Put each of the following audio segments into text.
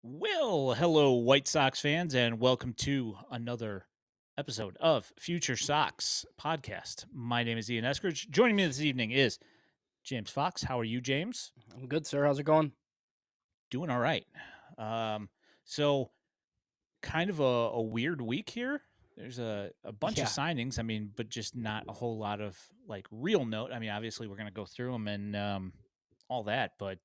Well, hello, White Sox fans, and welcome to another episode of Future Sox podcast. My name is Ian Eskridge. Joining me this evening is James Fox. How are you, James? I'm good, sir. How's it going? Doing all right. Um, so kind of a weird week here. There's a bunch of Yeah. signings. I mean, but just not a whole lot of like real note. I mean, obviously we're gonna go through them and all that, but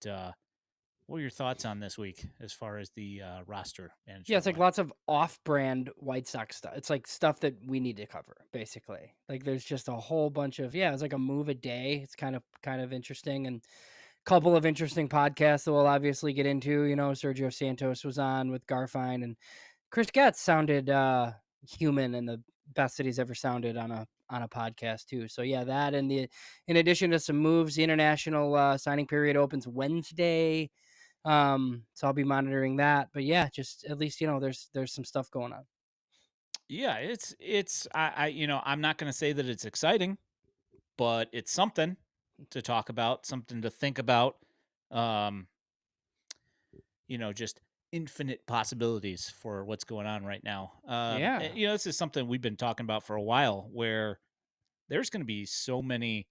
what are your thoughts on this week as far as the roster Yeah, management it's like went? lots of off-brand White Sox stuff. It's like stuff that we need to cover, basically. Like there's just a whole bunch of it's like a move a day. It's kind of interesting and a couple of interesting podcasts that we'll obviously get into. Sergio Santos was on with Garfine and Chris Getz sounded human and the best that he's ever sounded on a podcast too. So yeah, that and the in addition to some moves, the international signing period opens Wednesday. So I'll be monitoring that. But yeah, just at least there's some stuff going on. Yeah, I'm not going to say that it's exciting, but it's something to talk about, something to think about. Um, just infinite possibilities for what's going on right now. Yeah. This is something we've been talking about for a while where there's going to be so many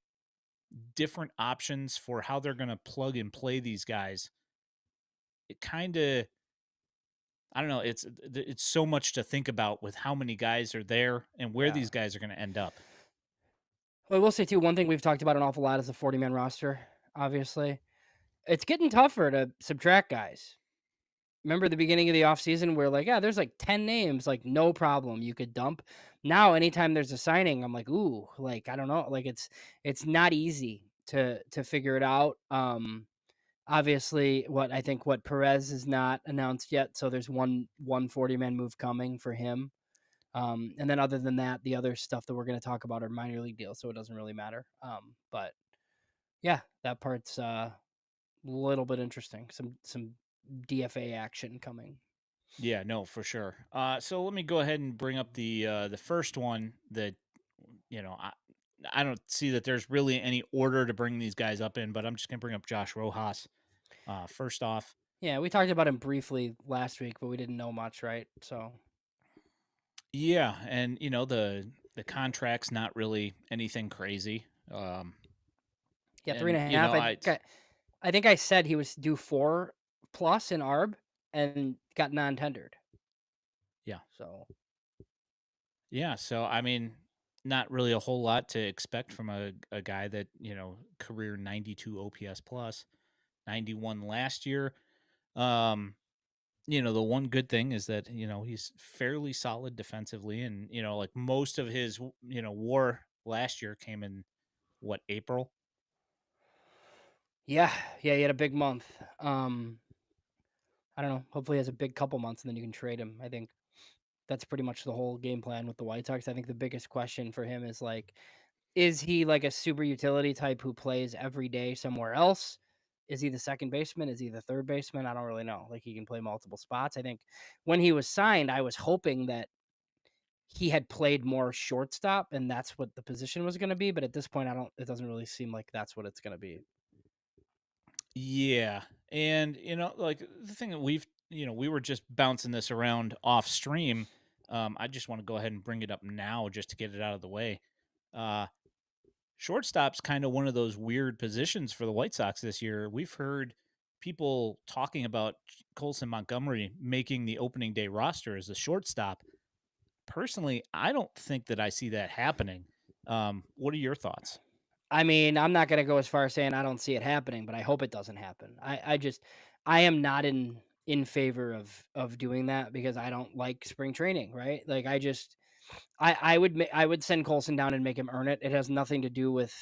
different options for how they're going to plug and play these guys. It kind of I don't know, it's so much to think about with how many guys are there and where Yeah. these guys are going to end up. Well, I will say too, one thing we've talked about an awful lot is the 40-man roster, obviously. It's getting tougher to subtract guys. Remember the beginning of the offseason where like, yeah, there's like 10 names, like no problem. You could dump. Now, anytime there's a signing, I'm like, ooh, like I don't know. Like it's not easy to figure it out. Obviously what Perez is not announced yet. So there's one 40-man move coming for him. And then other than that, the other stuff that we're going to talk about are minor league deals, so it doesn't really matter. But yeah, that part's a little bit interesting. Some DFA action coming. Yeah, no, for sure. So let me go ahead and bring up the first one that you know I don't see that there's really any order to bring these guys up in, but I'm just gonna bring up Josh Rojas. First off, Yeah, we talked about him briefly last week, but we didn't know much, right? So yeah, and the contract's not really anything crazy. yeah, three And and a half. I think I said he was due 4+ in ARB and got non-tendered. yeah, So yeah. So I mean, not really a whole lot to expect from a guy that career 92 OPS plus, 91 last year. Um, the one good thing is that, he's fairly solid defensively and, like most of his, war last year came in what, April? yeah, he had a big month. I don't know. Hopefully, he has a big couple months, and then you can trade him. I think that's pretty much the whole game plan with the White Sox. I think the biggest question for him is like, is he like a super utility type who plays every day somewhere else? Is he the second baseman? Is he the third baseman? I don't really know. Like he can play multiple spots. I think when he was signed, I was hoping that he had played more shortstop and that's what the position was going to be. But at this point, it doesn't really seem like that's what it's going to be. Yeah. And, like the thing that we were just bouncing this around off stream. I just want to go ahead and bring it up now just to get it out of the way. Uh, Shortstop's kind of one of those weird positions for the White Sox this year. We've heard people talking about Colson Montgomery making the opening day roster as a shortstop. Personally, I don't think that I see that happening. What are your thoughts? I mean, I'm not gonna go as far as saying I don't see it happening, but I hope it doesn't happen. I am not in favor of doing that because I don't like spring training, right? Like I would send Colson down and make him earn it. It has nothing to do with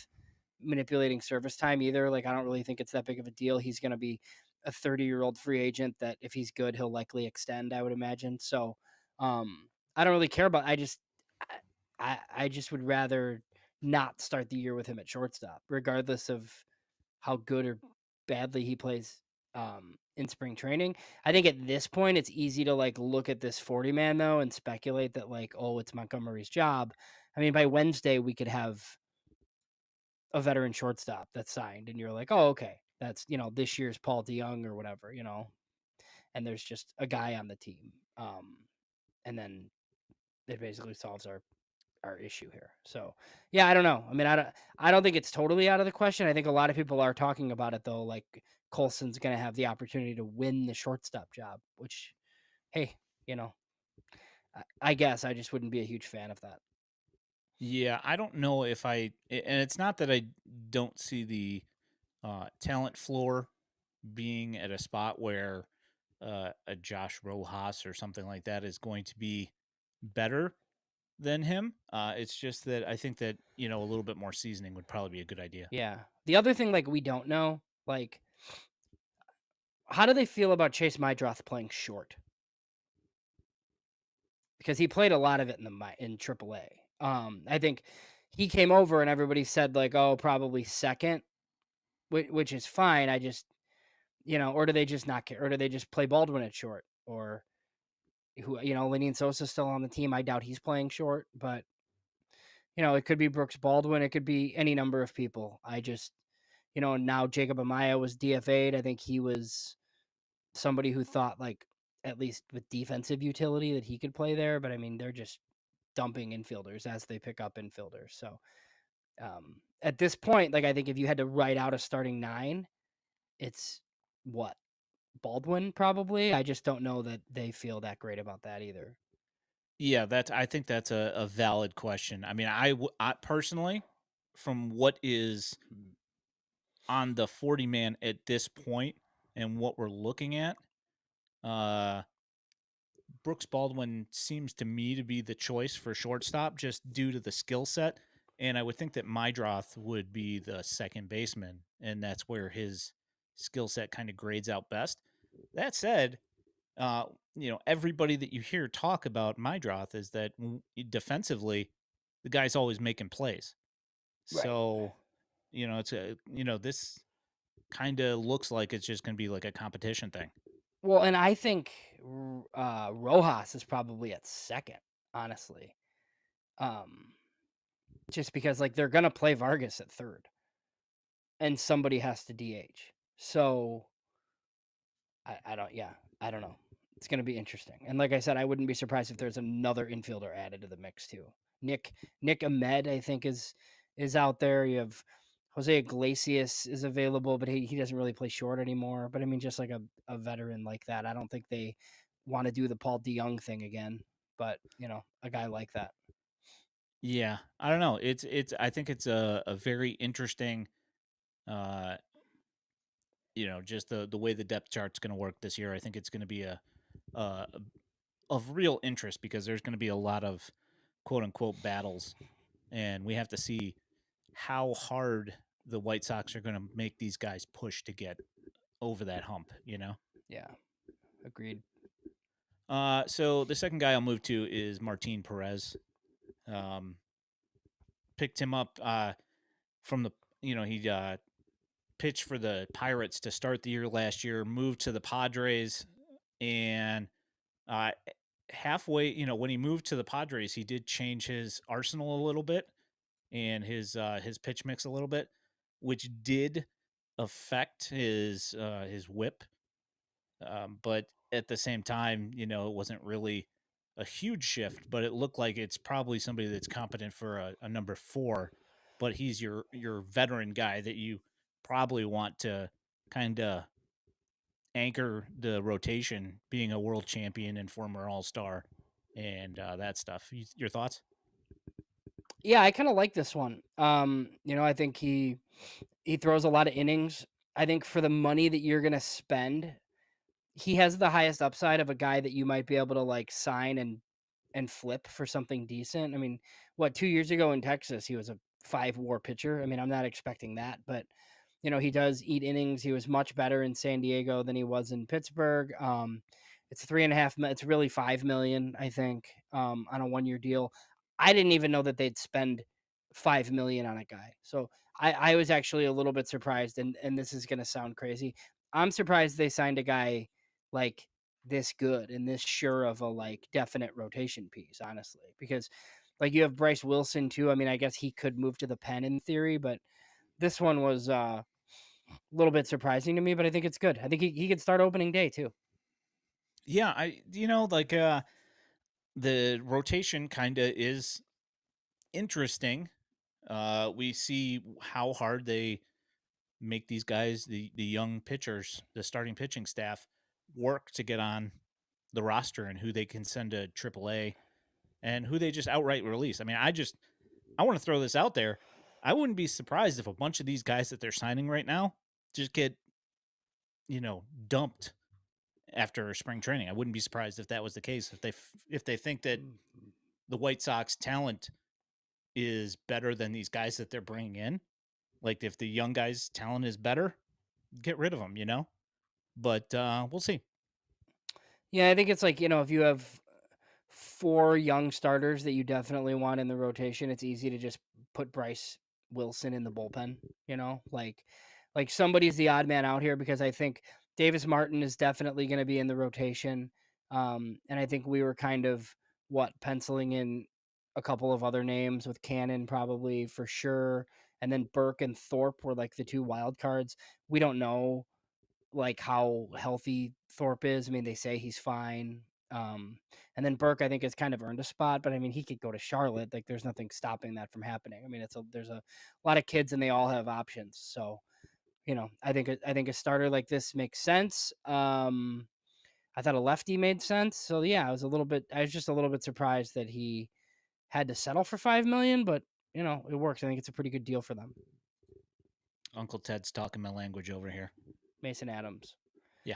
manipulating service time either. Like I don't really think it's that big of a deal. He's gonna be a 30-year-old free agent that if he's good, he'll likely extend, I would imagine. So I don't really care about I just would rather not start the year with him at shortstop, regardless of how good or badly he plays in spring training. I think at this point it's easy to like look at this 40 man though and speculate that like, oh, it's Montgomery's job. I mean, by Wednesday we could have a veteran shortstop that's signed, and you're like, oh, okay, that's this year's Paul DeYoung or whatever. and there's just a guy on the team. And then it basically solves our issue here. So yeah, I don't know. I mean, I don't think it's totally out of the question. I think a lot of people are talking about it though. Like Colson's going to have the opportunity to win the shortstop job, which hey, you know, I guess I just wouldn't be a huge fan of that. Yeah, I don't know if and it's not that I don't see the talent floor being at a spot where a Josh Rojas or something like that is going to be better than him. It's just that I think that a little bit more seasoning would probably be a good idea. Yeah. The other thing, like we don't know, like how do they feel about Chase Mydroth playing short? Because he played a lot of it in AAA. I think he came over and everybody said like, oh, probably second, which is fine. I just or do they just not care? Or do they just play Baldwin at short? Or Lenyn Sosa's still on the team. I doubt he's playing short, but it could be Brooks Baldwin. It could be any number of people. I just, now Jacob Amaya was DFA'd. I think he was somebody who thought like at least with defensive utility that he could play there. But I mean, they're just dumping infielders as they pick up infielders. So at this point, like I think if you had to write out a starting nine, it's what Baldwin probably. I just don't know that they feel that great about that either. Yeah, I think that's a valid question. I mean, I personally, from what is on the 40 man at this point and what we're looking at, uh, Brooks Baldwin seems to me to be the choice for shortstop just due to the skill set. And I would think that Mydroth would be the second baseman, and that's where his skill set kind of grades out best. That said, uh, everybody that you hear talk about Mydroth is that defensively, the guy's always making plays. Right. So, this kind of looks like it's just going to be like a competition thing. Well, and I think Rojas is probably at second, honestly. Um, just because like they're gonna play Vargas at third, and somebody has to DH. So I don't. Yeah, I don't know. It's gonna be interesting. And like I said, I wouldn't be surprised if there's another infielder added to the mix too. Nick Ahmed, I think is out there. You have Jose Iglesias is available, but he doesn't really play short anymore. But I mean, just like a veteran like that, I don't think they want to do the Paul DeYoung thing again. But a guy like that. Yeah, I don't know. I think it's a very interesting uh just the way the depth chart's going to work this year. I think it's going to be uh of real interest because there's going to be a lot of quote unquote battles, and we have to see how hard the White Sox are going to make these guys push to get over that hump. Yeah, agreed. So the second guy I'll move to is Martin Perez. Um, Picked him up from the he pitched for the Pirates to start the year last year, moved to the Padres, and uh, halfway, when he moved to the Padres, he did change his arsenal a little bit and his pitch mix a little bit, which did affect his whip. But at the same time, it wasn't really a huge shift, but it looked like it's probably somebody that's competent for a number four. But he's your veteran guy that you probably want to kind of anchor the rotation, being a world champion and former All Star, and that stuff. Your thoughts? Yeah, I kind of like this one. I think he throws a lot of innings. I think for the money that you're gonna spend, he has the highest upside of a guy that you might be able to like sign and flip for something decent. I mean, what 2 years ago in Texas, he was a 5 WAR pitcher. I mean, I'm not expecting that, but he does eat innings. He was much better in San Diego than he was in Pittsburgh. It's 3.5. It's really 5 million, I think, on a 1 year deal. I didn't even know that they'd spend 5 million on a guy. So I was actually a little bit surprised, and this is gonna sound crazy. I'm surprised they signed a guy like this good and this sure of a like definite rotation piece, honestly, because like you have Bryce Wilson too. I mean, I guess he could move to the pen in theory, but this one was a little bit surprising to me, but I think it's good. I think he could start opening day too. Yeah, the rotation kind of is interesting. We see how hard they make these guys, the young pitchers, the starting pitching staff, work to get on the roster and who they can send to AAA and who they just outright release. I mean, I want to throw this out there. I wouldn't be surprised if a bunch of these guys that they're signing right now just get, dumped after spring training. I wouldn't be surprised if that was the case. If they think that the White Sox talent is better than these guys that they're bringing in, like if the young guys' talent is better, get rid of them. But we'll see. Yeah, I think it's like, if you have 4 young starters that you definitely want in the rotation, it's easy to just put Bryce Wilson in the bullpen, like somebody's the odd man out here because I think Davis Martin is definitely going to be in the rotation. And I think we were kind of penciling in a couple of other names with Cannon probably for sure. And then Burke and Thorpe were like the 2 wild cards. We don't know like how healthy Thorpe is. I mean, they say he's fine. Um, and then Burke, I think, has kind of earned a spot, but I mean, he could go to Charlotte. Like, there's nothing stopping that from happening. I mean, there's a lot of kids, and they all have options. So, I think a starter like this makes sense. I thought a lefty made sense. So yeah, I was just a little bit surprised that he had to settle for 5 million, but it works. I think it's a pretty good deal for them. Uncle Ted's talking my language over here. Mason Adams. Yeah.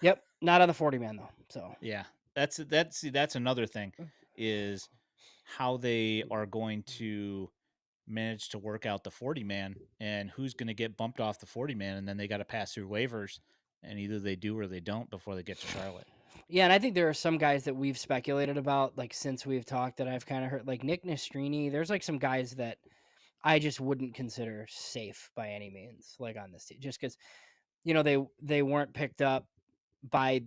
Yep, not on the 40 man though. So Yeah. That's another thing is how they are going to manage to work out the 40 man and who's going to get bumped off the 40 man and then they got to pass through waivers and either they do or they don't before they get to Charlotte. yeah, and I think there are some guys that we've speculated about, like since we've talked, that I've kind of heard, like Nick Nastrini. There's like some guys that I just wouldn't consider safe by any means, like on this team, just because they weren't picked up by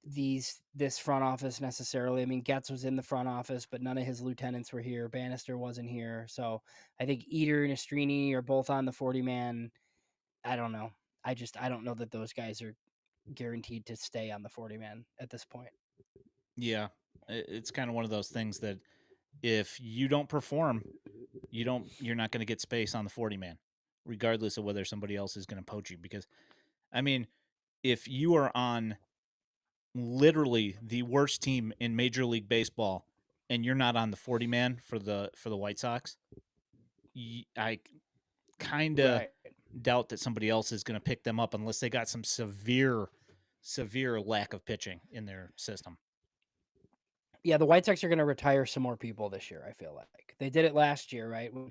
this front office necessarily. I mean, Getz was in the front office, but none of his lieutenants were here. Bannister wasn't here, so I think Eater and Nastrini are both on the 40 man. I don't know. I don't know that those guys are guaranteed to stay on the 40 man at this point. Yeah. It's kind of one of those things that if you don't perform, you're not going to get space on the 40 man regardless of whether somebody else is going to poach you because I mean, if you are on literally the worst team in Major League Baseball and you're not on the 40 man for the White Sox, I kind of Right. doubt that somebody else is going to pick them up unless they got some severe lack of pitching in their system. Yeah, the White Sox are going to retire some more people this year. I feel like they did it last year, right? When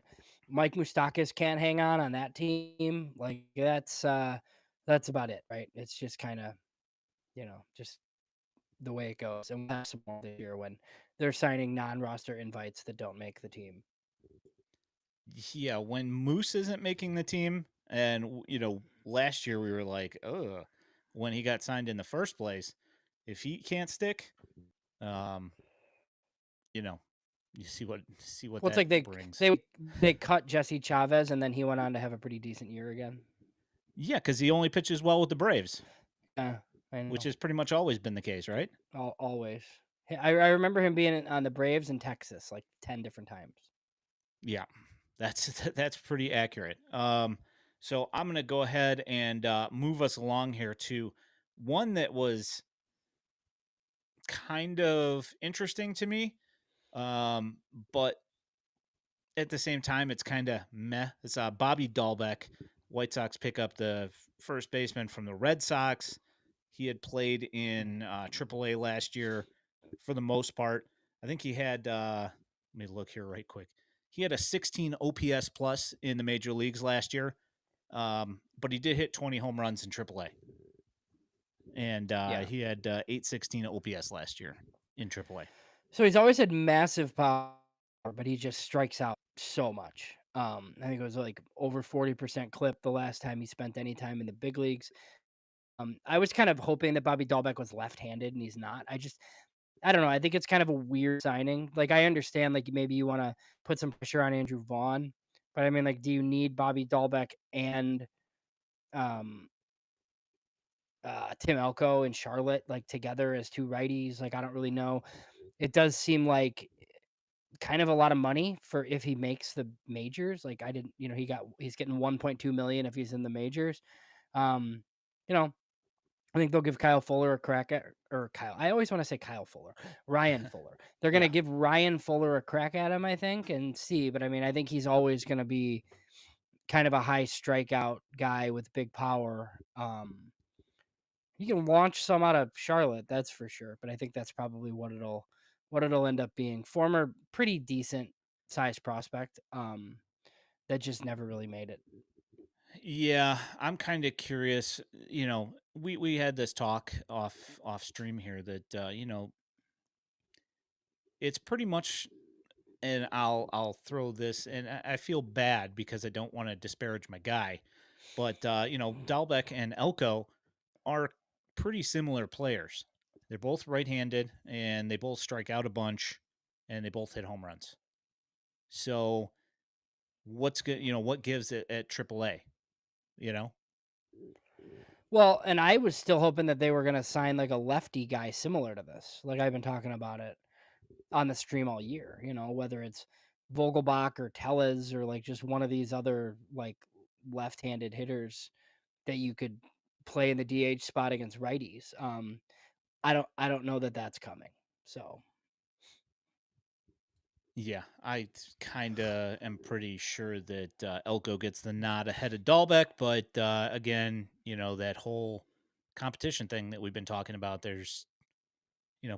Mike Moustakas can't hang on that team, like that's about it, right? It's just kind of just the way it goes. And we'll have some more this year when they're signing non-roster invites that don't make the team. Yeah, when Moose isn't making the team, and last year we were like, oh, when he got signed in the first place, if he can't stick, um, you know, you see what Well, it's that like brings. they cut Jesse Chavez, and then he went on to have a pretty decent year again. Yeah, because he only pitches well with the Braves, Yeah, I which know. has pretty much always been the case, right? Always. I remember him being on the Braves in Texas like 10 different times. Yeah, that's that's pretty accurate. So I'm gonna go ahead and move us along here to one that was kind of interesting to me, um, but at the same time, it's kind of meh. It's Bobby Dahlbeck. White Sox pick up the first baseman from the Red Sox. He had played in AAA last year for the most part. I think he had, let me look here right quick. He had a 16 OPS plus in the major leagues last year, but he did hit 20 home runs in AAA. And Yeah. he had 816 OPS last year in AAA. So he's always had massive power, but he just strikes out so much. I think it was like over 40% clip the last time he spent any time in the big leagues. I was kind of hoping that Bobby Dahlbeck was left-handed, and he's not. I don't know. I think it's kind of a weird signing. Like I understand, like maybe you want to put some pressure on Andrew Vaughn, but I mean, like, do you need Bobby Dahlbeck and um Tim Elko and Charlotte like together as two righties. Like I don't really know. It does seem like kind of a lot of money for if he makes the majors. Like I didn't, he's getting 1.2 million if he's in the majors. Um, you know, I think they'll give Kyle Fuller a crack at or Kyle. I always want to say Kyle Fuller, Ryan Fuller. They're going to Yeah. give Ryan Fuller a crack at him, I think, and see. But I mean, I think he's always going to be kind of a high strikeout guy with big power. He can launch some out of Charlotte, that's for sure. But I think that's probably what it'll end up being. Former pretty decent size prospect. That just never really made it. Yeah, I'm kind of curious. We had this talk off stream here that it's pretty much, and I'll throw this, and I feel bad because I don't want to disparage my guy, but Dalbec and Elko are pretty similar players. They're both right-handed, and they both strike out a bunch, and they both hit home runs. So what's good? What gives it at AAA? You know, Well, and I was still hoping that they were going to sign like a lefty guy similar to this. Like I've been talking about it on the stream all year, whether it's Vogelbach or Tellez or like just one of these other like left-handed hitters that you could play in the DH spot against righties. I don't know that that's coming. So, Yeah, I kind of am pretty sure that Elko gets the nod ahead of Dahlbeck, but again, that whole competition thing that we've been talking about. There's,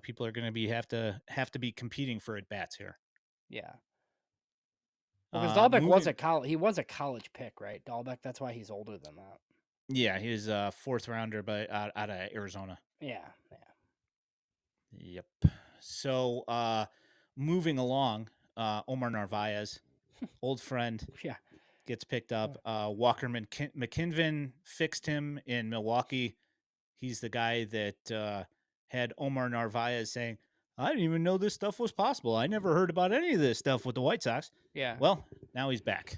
people are going to be have to be competing for at bats here. yeah. Well, because Dahlbeck was a Moving, college, he was a college pick, right? Dahlbeck, that's why he's older than that. yeah, he's a fourth rounder, but out of Arizona. Yeah, yeah, Yep. So, moving along, Omar Narvaez, old friend, yeah, gets picked up. Walker McKinven fixed him in Milwaukee. He's the guy that had Omar Narvaez saying, I didn't even know this stuff was possible. I never heard about any of this stuff with the White Sox. yeah. Well, now he's back.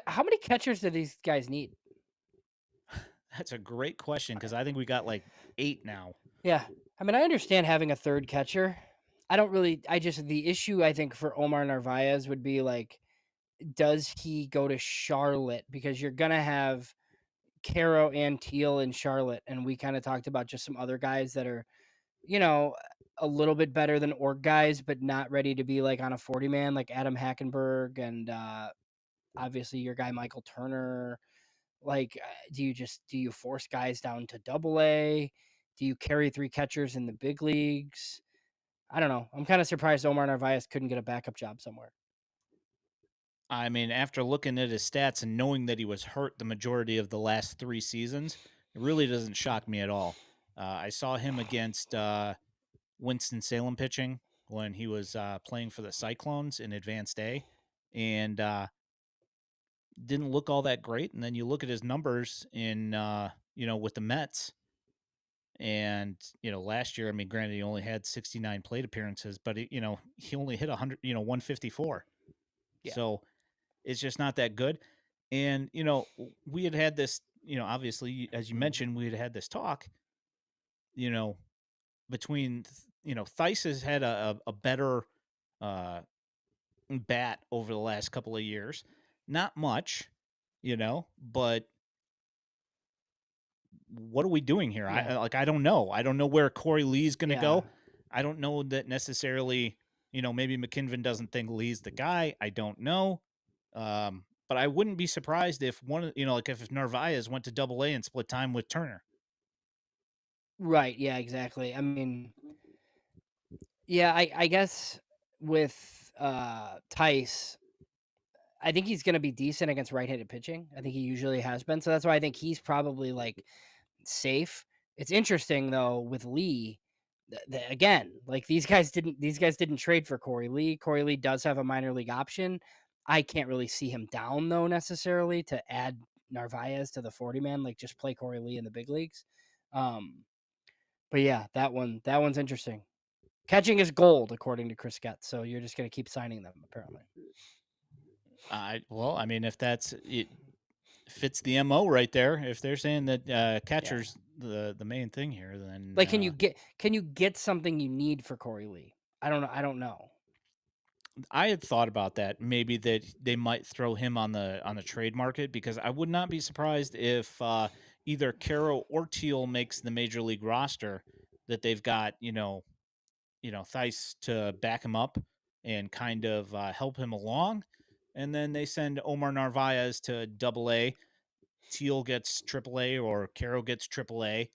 How many catchers do these guys need? That's a great question because I think we got like 8 now. Yeah. I mean, I understand having a third catcher. The issue I think for Omar Narvaez would be like, does he go to Charlotte? Because you're going to have Caro and Teal in Charlotte. And we kind of talked about just some other guys that are, you know, a little bit better than org guys, but not ready to be like on a 40 man, like Adam Hackenberg and obviously your guy, Michael Turner. Like, do you force guys down to double A? Do you carry three catchers in the big leagues? I don't know. I'm kind of surprised Omar Narvaez couldn't get a backup job somewhere. I mean, after looking at his stats and knowing that he was hurt the majority of the last 3 seasons, it really doesn't shock me at all. I saw him against Winston-Salem pitching when he was playing for the Cyclones in Advanced A, and didn't look all that great. And then you look at his numbers in with the Mets, and last year, I mean, granted he only had 69 plate appearances, but he only hit 100, 154. Yeah. So it's just not that good. And we had this, obviously, as you mentioned, we had this talk, you know, between Theis has had a better uh bat over the last couple of years. Not much, but what are we doing here? Yeah. I don't know. I don't know where Corey Lee's going to Yeah. go. I don't know that necessarily, maybe McKinven doesn't think Lee's the guy. I don't know. But I wouldn't be surprised if like if Narvaez went to double A and split time with Turner. Right. Yeah, exactly. I mean, yeah, I guess with Tice, I think he's gonna be decent against right-handed pitching. I think he usually has been. So that's why I think he's probably like safe. It's interesting though with Lee. Again, like these guys didn't trade for Corey Lee. Corey Lee does have a minor league option. I can't really see him down though necessarily to add Narvaez to the 40 man. Like just play Corey Lee in the big leagues. Um, but yeah, that one's interesting. Catching is gold according to Chris Getz. So you're just gonna keep signing them apparently. I mean, if that's it fits the MO right there. If they're saying that Yeah. catchers, the main thing here, then Like, can you get something you need for Corey Lee? I don't know. I had thought about that. Maybe that they might throw him on the trade market because I would not be surprised if either Caro or Teal makes the major league roster. That they've got Theis to back him up and kind of help him along, and then they send Omar Narvaez to Double A. Teal gets Triple A or Caro gets Triple A.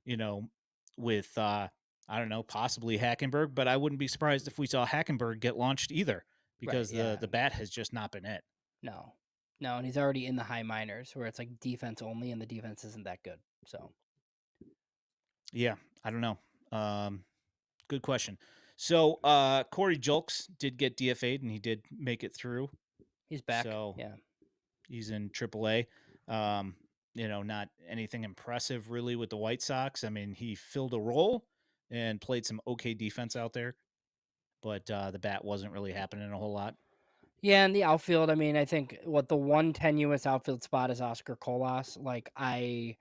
You know, with I don't know, possibly Hackenberg, but I wouldn't be surprised if we saw Hackenberg get launched either Right, because yeah. the bat has just not been it. No. No, and he's already in the high minors where it's like defense only and the defense isn't that good. So, Yeah, I don't know. Um, Good question. So Corey Julks did get DFA'd and he did make it through. he's back. So Yeah. he's in AAA. Um, not anything impressive really with the White Sox. I mean, he filled a role and played some okay defense out there, but the bat wasn't really happening a whole lot. Yeah, and the outfield, I mean, I think what the one tenuous outfield spot is Oscar Colas. Like I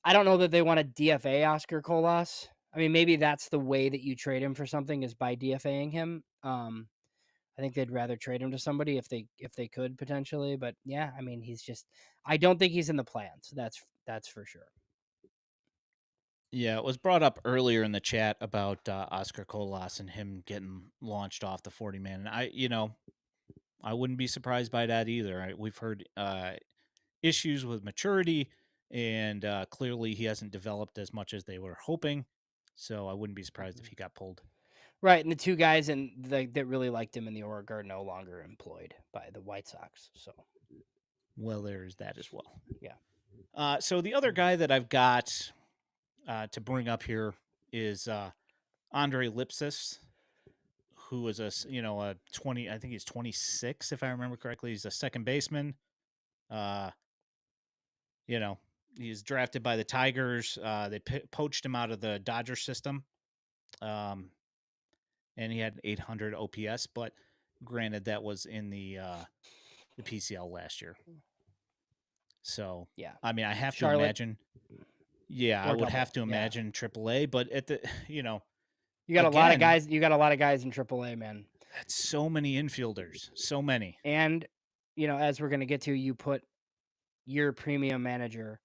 don't know that they want to DFA Oscar Colas. I mean, maybe that's the way that you trade him for something is by DFAing him. I think they'd rather trade him to somebody if they could potentially, but yeah, I mean, he's just I don't think he's in the plans. That's for sure. Yeah, it was brought up earlier in the chat about Oscar Colas and him getting launched off the 40 man. And I wouldn't be surprised by that either. We've heard issues with maturity, and clearly he hasn't developed as much as they were hoping. So I wouldn't be surprised if Mhm. he got pulled. Right, and the two guys that really liked him in the org are no longer employed by the White Sox. So Well, there's that as well. yeah, So the other guy that I've got to bring up here is Andre Lipsis, who is a 20. I think he's 26 if I remember correctly. He's a second baseman. Uh, you know, he's drafted by the Tigers. They poached him out of the Dodger system, um, and he had an 800 OPS. But granted, that was in the PCL last year. So, yeah, I mean, I have to Charlotte imagine. Yeah, I or would have double. to Yeah, imagine AAA. But at the, you got a lot of again, guys. You got a lot of guys in AAA, man. that's so many infielders, so many. And as we're gonna get to, you put your premium manager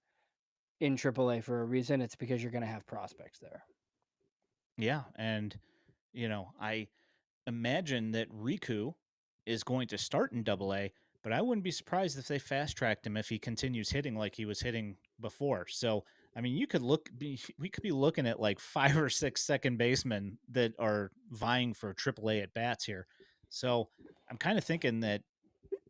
in AAA for a reason. It's because you're gonna have prospects there. Yeah, and I imagine that Riku is going to start in Double A, but I wouldn't be surprised if they fast tracked him if he continues hitting like he was hitting before. So, I mean, we could be looking at like 5 or 6 second basemen that are vying for Triple A at bats here. So, I'm kind of thinking that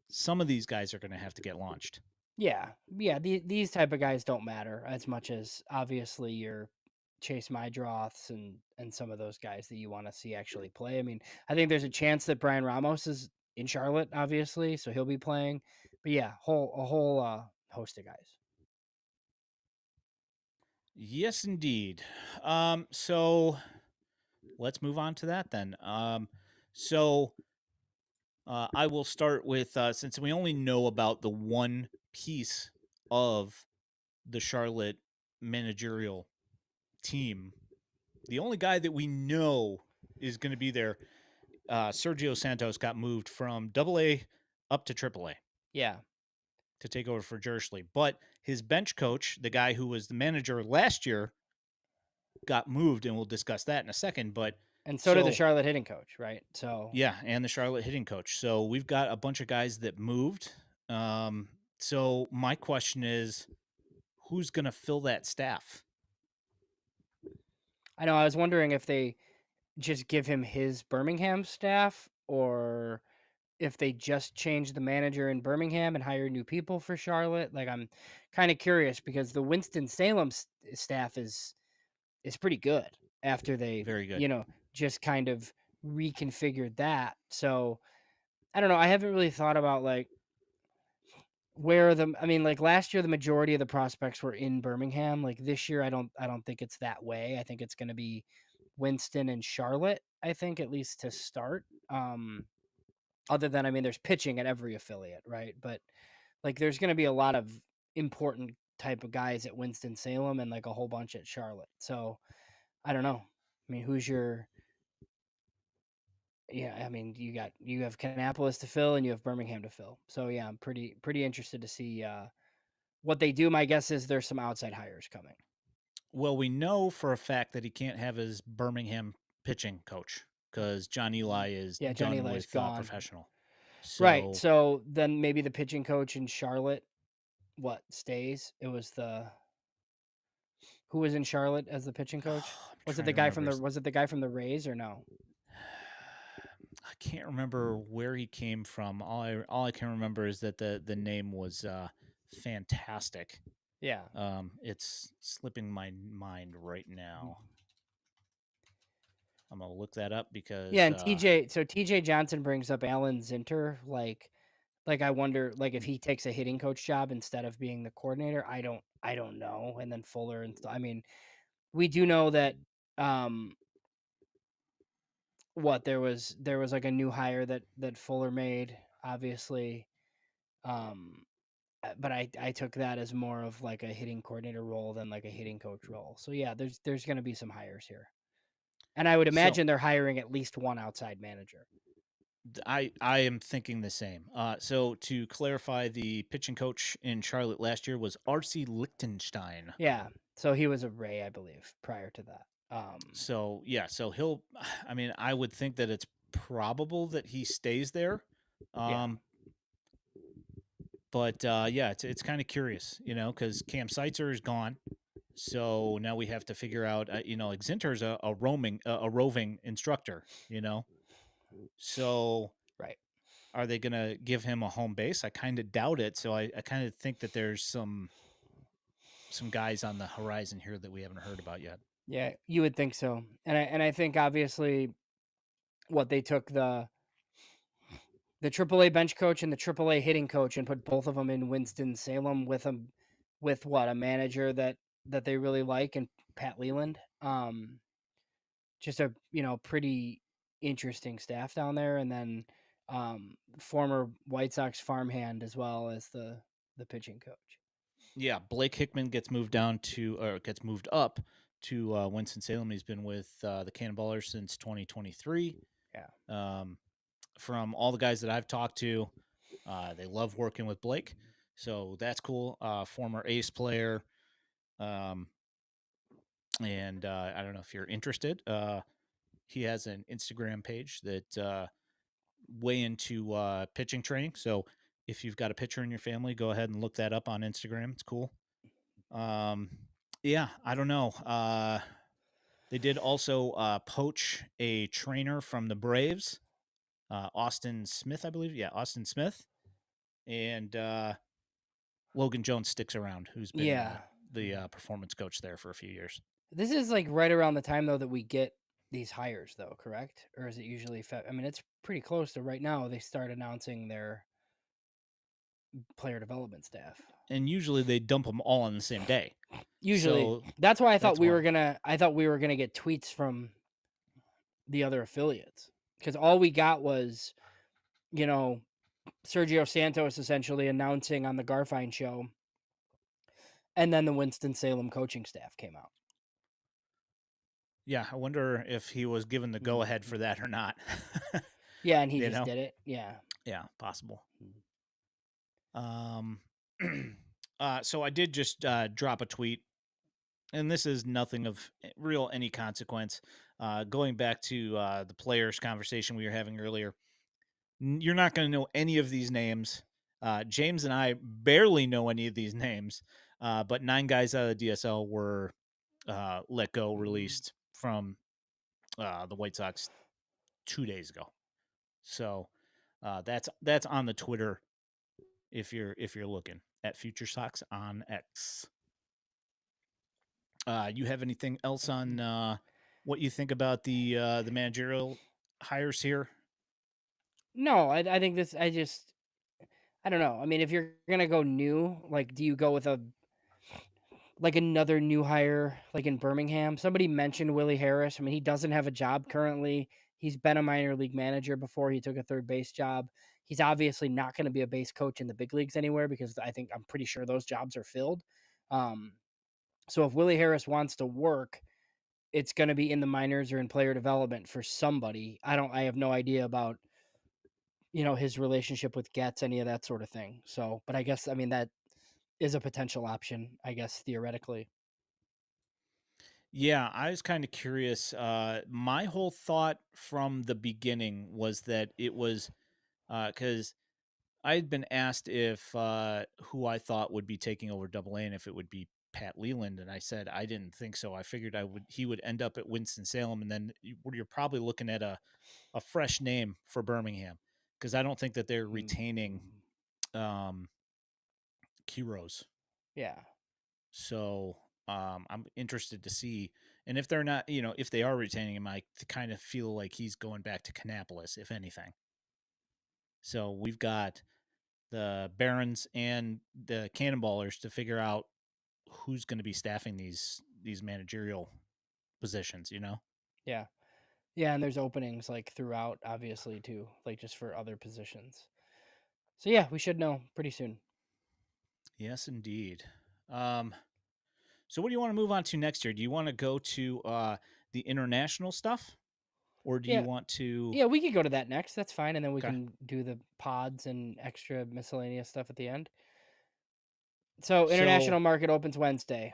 some of these guys are going to have to get launched. Yeah, yeah. These type of guys don't matter as much as obviously your Chase Mydroths and some of those guys that you want to see actually play. I mean, I think there's a chance that Brian Ramos is in Charlotte, obviously, so he'll be playing. But yeah, a whole host of guys. Yes, indeed. So let's move on to that then. So I will start with since we only know about the one piece of the Charlotte managerial team, the only guy that we know is going to be there, Sergio Santos got moved from Double A up to Triple A Yeah, to take over for Jersley. But his bench coach, the guy who was the manager last year, got moved, and we'll discuss that in a second. But and so did the so Charlotte hitting coach, right? So yeah, and the Charlotte hitting coach. So we've got a bunch of guys that moved. So my question is, who's going to fill that staff? I know I was wondering if they just give him his Birmingham staff or if they just change the manager in Birmingham and hire new people for Charlotte. Like I'm kind of curious because the Winston Salem staff is pretty good after they, Very good. you know, just kind of reconfigured that. So I don't know. I haven't really thought about like where the I mean, like last year the majority of the prospects were in Birmingham. Like this year I don't think it's that way. I think it's gonna be Winston and Charlotte, I think, at least to start. Other than I mean, there's pitching at every affiliate, right? But like there's gonna be a lot of important type of guys at Winston-Salem and like a whole bunch at Charlotte. So I don't know. I mean, who's your yeah, I mean, you have Kannapolis to fill and you have Birmingham to fill. So yeah, I'm pretty interested to see what they do. My guess is there's some outside hires coming. Well, we know for a fact that he can't have his Birmingham pitching coach because John Eli is Yeah, Johnny done Eli's with gone. professional. Right. So So then maybe the pitching coach in Charlotte what stays? It was the who was in Charlotte as the pitching coach? I'm trying to Was it the guy from the Rays or no? I can't remember where he came from. All I can remember is that the name was fantastic. Yeah. It's slipping my mind right now. I'm gonna look that up Yeah, because and TJ Johnson brings up Alan Zinter, like I wonder like if he takes a hitting coach job instead of being the coordinator. I don't know. And then Fuller and I mean, we do know that um what there was like a new hire that Fuller made, obviously. Um but I took that as more of like a hitting coordinator role than like a hitting coach role. So yeah, there's going to be some hires here. And I would so imagine they're hiring at least one outside manager. I am thinking the same. So to clarify, the pitching coach in Charlotte last year was R.C. Lichtenstein. Yeah. So he was a Ray, I believe, prior to that. So yeah, so he'll. I mean, I would think that it's probable that he stays there. Yeah. Um, but yeah, it's kind of curious, because Cam Seitzer is gone. So now we have to figure out, like Zinter's a roving instructor. So Right. are they going to give him a home base? I kind of doubt it. So I kind of think that there's some guys on the horizon here that we haven't heard about yet. Yeah, you would think so. And I think obviously what they took the AAA bench coach and the AAA hitting coach and put both of them in Winston Salem with what a manager that they really like and Pat Leland. Just a pretty interesting staff down there, and then former White Sox farmhand as well as the pitching coach. Yeah, Blake Hickman gets moved up to Winston Salem. He's been with the Cannonballers since 2023. Yeah, Um, from all the guys that I've talked to, they love working with Blake, so that's cool. Former Ace player, um, and I don't know if you're interested. He has an Instagram page that way into pitching training. So if you've got a pitcher in your family, go ahead and look that up on Instagram. It's cool. Um, yeah, I don't know. They did also poach a trainer from the Braves, Austin Smith, I believe. Yeah, Austin Smith. And Logan Jones sticks around, who's been yeah. the performance coach there for a few years. This is like right around the time though that we get these hires, though, correct? Or is it usually? I mean, it's pretty close to right now. They start announcing their player development staff. And usually they dump them all on the same day. Usually, So that's why that's why. I thought we were gonna get tweets from the other affiliates because all we got was you know Sergio Santos essentially announcing on the Garfine show, and then the Winston Salem coaching staff came out. Yeah, I wonder if he was given the go ahead Mhm. for that or not. Yeah, and he you just know? did it. Yeah. Yeah, possible. Mhm. Um, so I did just drop a tweet, and this is nothing of real any consequence. Going back to the players conversation we were having earlier, you're not going to know any of these names. James and I barely know any of these names, but 9 guys out of the DSL were let go, released from the White Sox 2 days ago. So that's on the Twitter if you're looking at FutureSox on X. You have anything else on what you think about the managerial hires here? No, I think this. I don't know. I mean, if you're gonna go new, like, do you go with a like another new hire, like in Birmingham? Somebody mentioned Willie Harris. I mean, he doesn't have a job currently. He's been a minor league manager before he took a third base job. He's obviously not going to be a base coach in the big leagues anywhere because I'm pretty sure those jobs are filled. Um, so if Willie Harris wants to work, it's going to be in the minors or in player development for somebody. I have no idea about, his relationship with Getz, any of that sort of thing. So, but I guess, I mean, that is a potential option, I guess, theoretically. Yeah, I was kind of curious. My whole thought from the beginning was that it was because I had been asked if who I thought would be taking over Double A and if it would be Pat Leland, and I said I didn't think so. I figured I would he would end up at Winston Salem, and then you're probably looking at a fresh name for Birmingham because I don't think that they're retaining Mhm. um, Kiros. Yeah. So I'm interested to see, and if they're not, if they are retaining him, I kind of feel like he's going back to Kannapolis, if anything. So we've got the Barons and the Cannonballers to figure out who's going to be staffing these managerial positions. Yeah. Yeah. And there's openings like throughout, obviously, too, like just for other positions. So, yeah, we should know pretty soon. Yes, indeed. Um, so what do you want to move on to next year? Do you want to go to the international stuff, or do you Yeah. want to? Yeah. We could go to that next. That's fine. And then we Okay. can do the pods and extra miscellaneous stuff at the end. So, So international market opens Wednesday.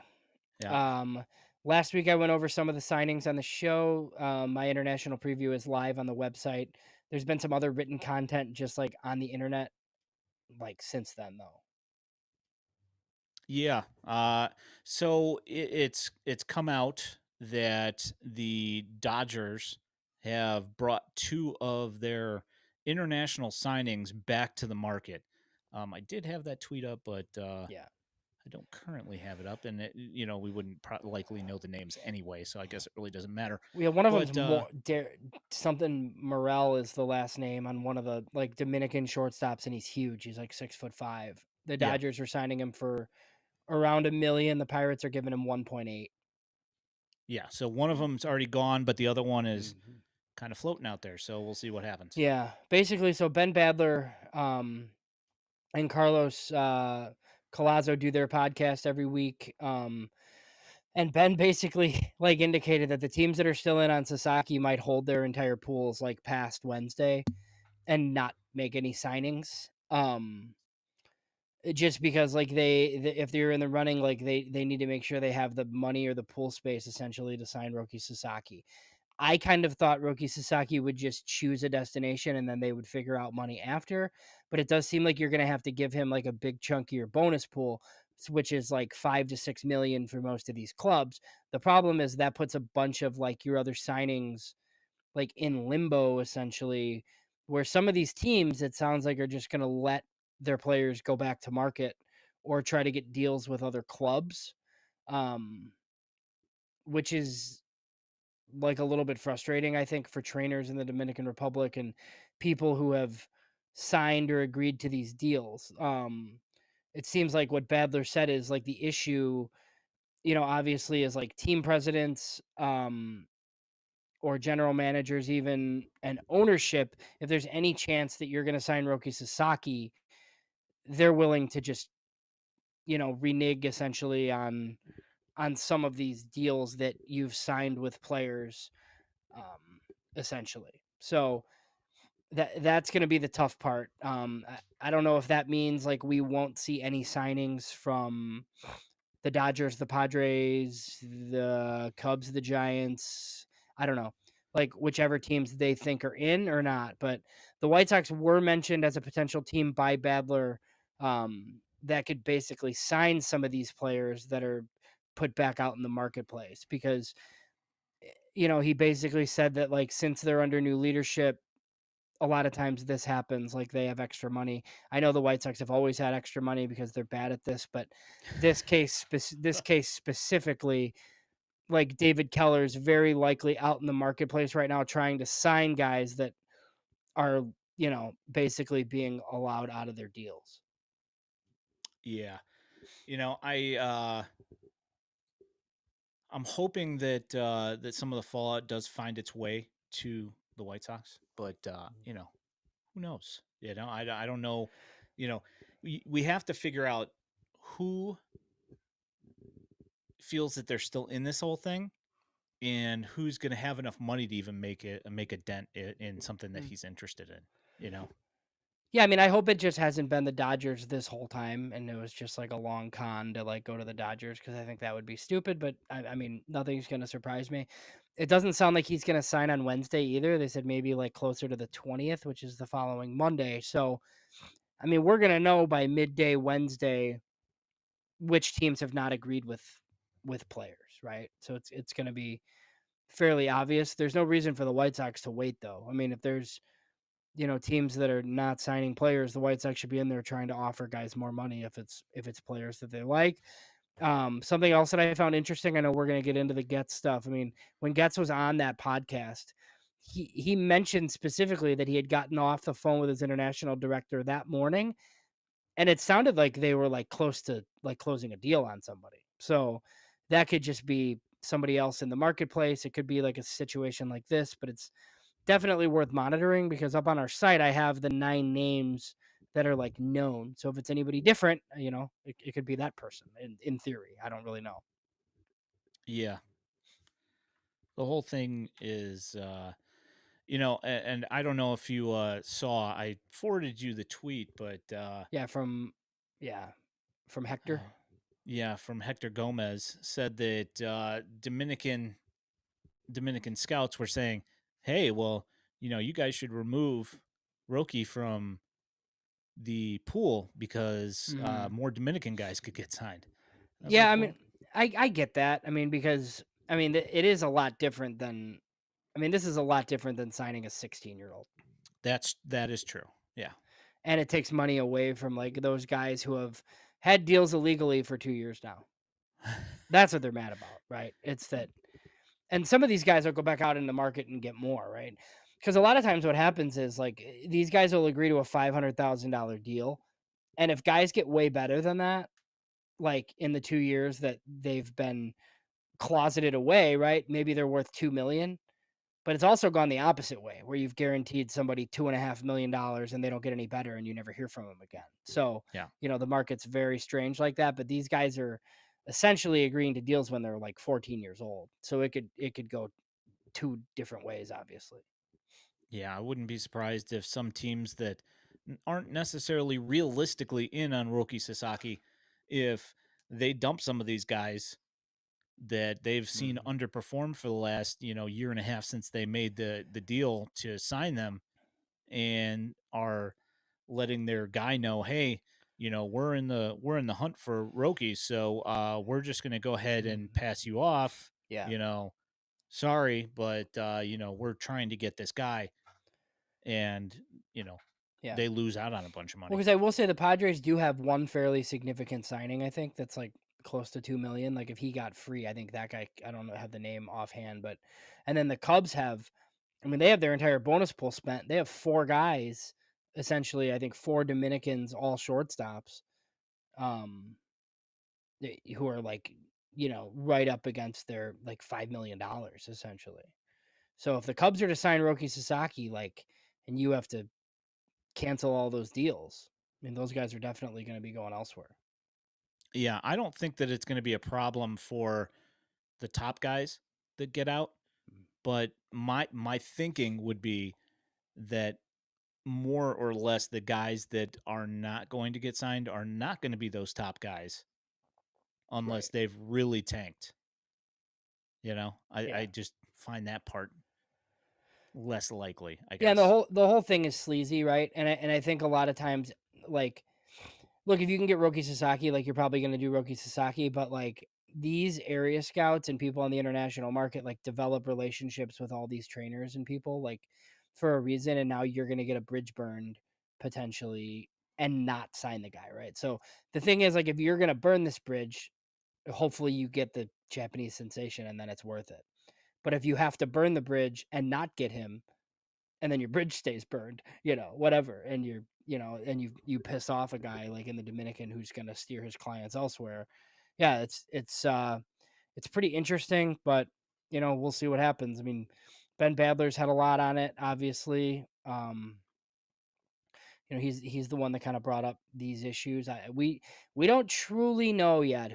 yeah, Um, Last week I went over some of the signings on the show. My international preview is live on the website. There's been some other written content just like on the internet, like since then though. yeah. So it's come out that the Dodgers have brought two of their international signings back to the market. I did have that tweet up, but Yeah. I don't currently have it up, and we wouldn't likely know the names anyway, so I guess it really doesn't matter. Yeah, one of them's But more something Morel is the last name on one of the like Dominican shortstops, and he's huge. He's like 6'5". The yeah, Dodgers are signing him for around 1 million. The Pirates are giving him 1.8. yeah. So one of them's already gone, but the other one is Mhm. kind of floating out there. So we'll see what happens. Yeah, basically, so Ben Badler, and Carlos Collazo do their podcast every week. And Ben basically like indicated that the teams that are still in on Sasaki might hold their entire pools like past Wednesday and not make any signings. Just because like if they're in the running, like they need to make sure they have the money or the pool space essentially to sign Roki Sasaki. I kind of thought Roki Sasaki would just choose a destination and then they would figure out money after. But it does seem like you're going to have to give him like a big chunk of your bonus pool, which is like 5 to 6 million for most of these clubs. The problem is that puts a bunch of like your other signings like in limbo essentially, where some of these teams it sounds like are just going to let their players go back to market or try to get deals with other clubs, um, which is like a little bit frustrating, I think, for trainers in the Dominican Republic and people who have signed or agreed to these deals. It seems like what Badler said is like the issue, obviously is like team presidents, or general managers, even and ownership. If there's any chance that you're going to sign Roki Sasaki, they're willing to just, renege essentially on some of these deals that you've signed with players, essentially. So that's going to be the tough part. I don't know if that means like we won't see any signings from the Dodgers, the Padres, the Cubs, the Giants. I don't know, like whichever teams they think are in or not. But the White Sox were mentioned as a potential team by Badler, that could basically sign some of these players that are put back out in the marketplace because he basically said that like since they're under new leadership, a lot of times this happens, like they have extra money. I know the White Sox have always had extra money because they're bad at this, but this case specifically, like David Keller is very likely out in the marketplace right now trying to sign guys that are, basically being allowed out of their deals. Yeah. I'm hoping that some of the fallout does find its way to the White Sox, but who knows? I don't know. We have to figure out who feels that they're still in this whole thing, and who's going to have enough money to even make a dent in something that Mm. he's interested in, you know? Yeah, I mean, I hope it just hasn't been the Dodgers this whole time, and it was just like a long con to like go to the Dodgers because I think that would be stupid. But I mean, nothing's gonna surprise me. It doesn't sound like he's gonna sign on Wednesday either. They said maybe like closer to the 20th, which is the following Monday. So I mean, we're gonna know by midday Wednesday which teams have not agreed with players, right? So it's gonna be fairly obvious. There's no reason for the White Sox to wait though. I mean, if there's teams that are not signing players, the White Sox should be in there trying to offer guys more money if it's players that they like. Something else that I found interesting, I know we're gonna get into the Getz stuff. I mean, when Getz was on that podcast, he mentioned specifically that he had gotten off the phone with his international director that morning, and it sounded like they were like close to like closing a deal on somebody. So that could just be somebody else in the marketplace. It could be like a situation like this, but it's definitely worth monitoring because up on our site, I have the 9 names that are like known. So if it's anybody different, it could be that person in theory. I don't really know. Yeah. The whole thing is, and I don't know if you saw, I forwarded you the tweet, but Yeah, yeah, from Hector. oh, yeah, from Hector Gomez said that Dominican scouts were saying, "Hey, well, you guys should remove Roki from the pool because Mhm. more Dominican guys could get signed." I was Yeah, like, I mean, "Well, I get that. I mean, because I mean, it is a lot different than. I mean, this is a lot different than signing a 16-year-old, that is true." Yeah. and it takes money away from like those guys who have had deals illegally for 2 years now. That's what they're mad about, right? It's that. And some of these guys will go back out in the market and get more, right? Because a lot of times what happens is like these guys will agree to a $500,000 deal. And if guys get way better than that, like in the 2 years that they've been closeted away, right? Maybe they're worth 2 million. But it's also gone the opposite way, where you've guaranteed somebody $2.5 million and they don't get any better and you never hear from them again. So, Yeah. the market's very strange like that. But these guys are essentially agreeing to deals when they're like 14 years old. So it could go two different ways, obviously. Yeah, I wouldn't be surprised if some teams that aren't necessarily realistically in on Roki Sasaki, if they dump some of these guys that they've seen Mhm. underperform for the last, year and a half since they made the deal to sign them, and are letting their guy know, hey, we're in the hunt for Roki, so we're just gonna go ahead and Mhm. pass you off. Yeah. You know, sorry, but we're trying to get this guy, and you know Yeah. they lose out on a bunch of Well, money. because I will say the Padres do have one fairly significant signing, I think, that's like close to 2 million. Like if he got free, I think that guy, I don't know, have the name offhand, but and then the Cubs have, I mean, they have their entire bonus pool spent. They have 4 guys, essentially, I think 4 Dominicans, all shortstops, um, who are like, right up against their like $5 million essentially. So if the Cubs are to sign Roki Sasaki, like, and you have to cancel all those deals, I mean, those guys are definitely going to be going elsewhere. Yeah, I don't think that it's going to be a problem for the top guys that get out, Mm. but my thinking would be that more or less the guys that are not going to get signed are not going to be those top guys unless Right. they've really tanked. I Yeah. just find that part less likely, I Yeah, and the guess. whole the whole thing is sleazy, right? And I think a lot of times, like, look, if you can get Roki Sasaki, like you're probably going to do Roki Sasaki, but like these area scouts and people on the international market like develop relationships with all these trainers and people like for a reason, and now you're going to get a bridge burned potentially and not sign the guy, right? So the thing is, like, if you're going to burn this bridge, hopefully you get the Japanese sensation and then it's worth it. But if you have to burn the bridge and not get him, and then your bridge stays burned, whatever, and and you piss off a guy like in the Dominican who's going to steer his clients elsewhere. Yeah, it's pretty interesting, but we'll see what happens. I mean, Ben Badler's had a lot on it, obviously. He's the one that kind of brought up these issues. We don't truly know yet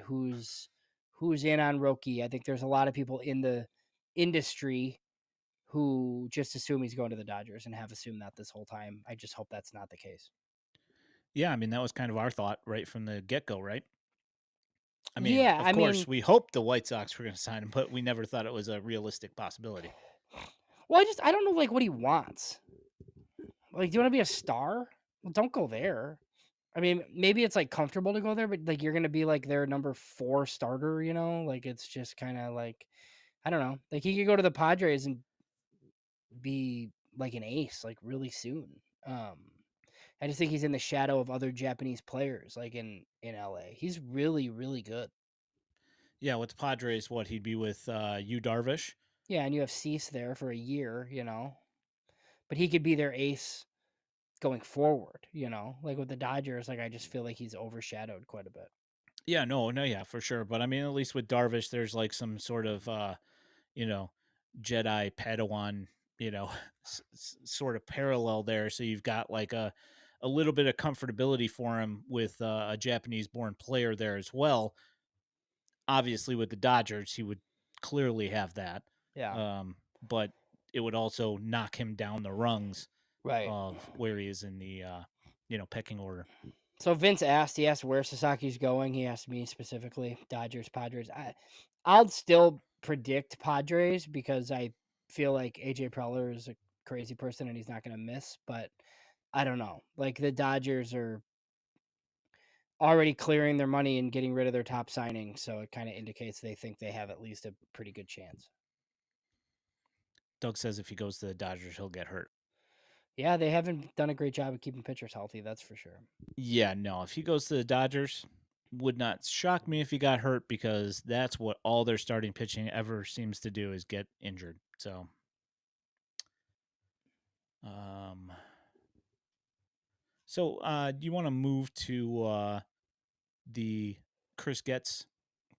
who's in on Roki. I think there's a lot of people in the industry who just assume he's going to the Dodgers and have assumed that this whole time. I just hope that's not the case. Yeah, I mean, that was kind of our thought right from the get-go, right? I mean, Yeah, of I course, mean, we hoped the White Sox were gonna sign him, but we never thought it was a realistic possibility. well, I don't know like what he wants. Like, do you want to be a star? Well, don't go there. I mean, maybe it's like comfortable to go there, but like you're gonna be like their number 4 starter, you know? Like it's just kind of like I don't know. Like he could go to the Padres and be like an ace like really soon. Um I just think he's in the shadow of other Japanese players like in LA. He's really really good. Yeah, with the Padres, what, he'd be with, Yu Darvish? Yeah, and you have Cease there for a year, you know. But he could be their ace going forward, you know. Like with the Dodgers, like I just feel like he's overshadowed quite a bit. Yeah, no, yeah, for sure, but, I mean, at least with Darvish, there's, like, some sort of, you know, Jedi Padawan, you know, sort of parallel there. So you've got like a little bit of comfortability for him with a Japanese born player there as well. Obviously, with the Dodgers, he would clearly have that. Yeah. But it would also knock him down the rungs Right. of where he is in the, pecking order. So Vince asked, he asked where Sasaki's going. He asked me specifically, Dodgers, Padres. I'll still predict Padres because I feel like AJ Preller is a crazy person and he's not going to miss. But I don't know. Like the Dodgers are already clearing their money and getting rid of their top signing, so it kind of indicates they think they have at least a pretty good chance. Doug says if he goes to the Dodgers, he'll get hurt. Yeah, they haven't done a great job of keeping pitchers healthy, that's for sure. Yeah, no. If he goes to the Dodgers, would not shock me if he got hurt because that's what all their starting pitching ever seems to do is get injured. Um, do you want to move to the Chris Getz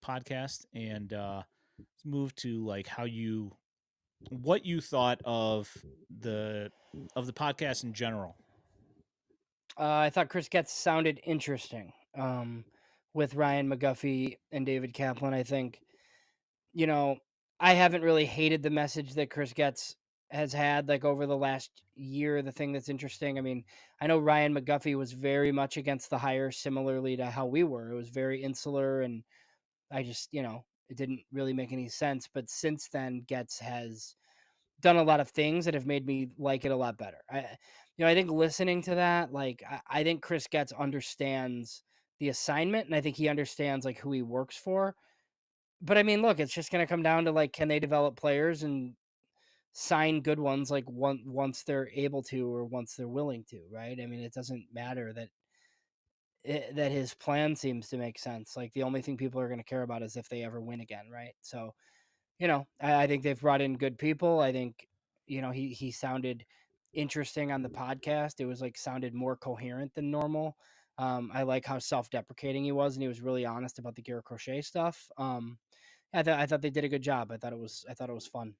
podcast and move to like what you thought the of the podcast in general? I thought Chris Getz sounded interesting with Ryan McGuffey and David Kaplan. I think, you know, I haven't really hated the message that Chris Getz has had like over the last year. The thing that's interesting, I mean, I know Ryan McGuffey was very much against the hire, similarly to how we were. It was very insular, and I just, it didn't really make any sense. But since then, Getz has done a lot of things that have made me like it a lot better. I think listening to that, like, I think Chris Getz understands the assignment, and I think he understands like who he works for. But I mean, look, it's just going to come down to like, can they develop players and sign good ones like once they're able to or once they're willing to, right? I mean, it doesn't matter that his plan seems to make sense. Like the only thing people are going to care about is if they ever win again, right? So I think they've brought in good people. I think, he sounded interesting on the podcast. It was like sounded more coherent than normal. I like how self-deprecating he was, and he was really honest about the Garrett Crochet stuff. I thought they did a good job. I thought it was fun.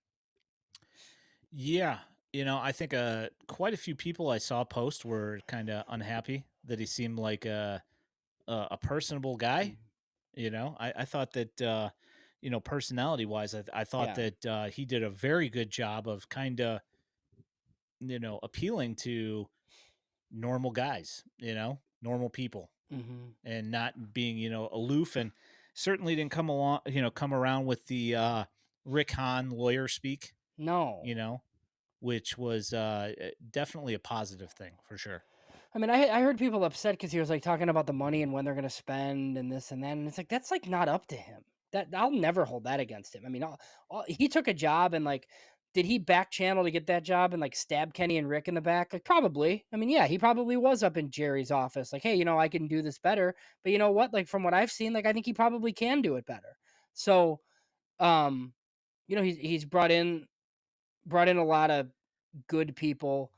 Yeah, I think quite a few people I saw post were kind of unhappy that he seemed like a personable guy. I thought that personality wise, I thought Yeah. that he did a very good job of kind of appealing to normal guys, normal people, Hmm. and not being aloof, and certainly didn't come around with the Rick Hahn lawyer speak, No. you know, which was definitely a positive thing for sure. I mean, I heard people upset because he was like talking about the money and when they're going to spend and this and that, and it's like that's like not up to him. That I'll never hold that against him. I mean, he took a job and like, did he back channel to get that job and like stab Kenny and Rick in the back? Like probably. I mean, yeah, he probably was up in Jerry's office, like, hey, I can do this better. But you know what? Like from what I've seen, like I think he probably can do it better. So, um, he's brought in a lot of good people.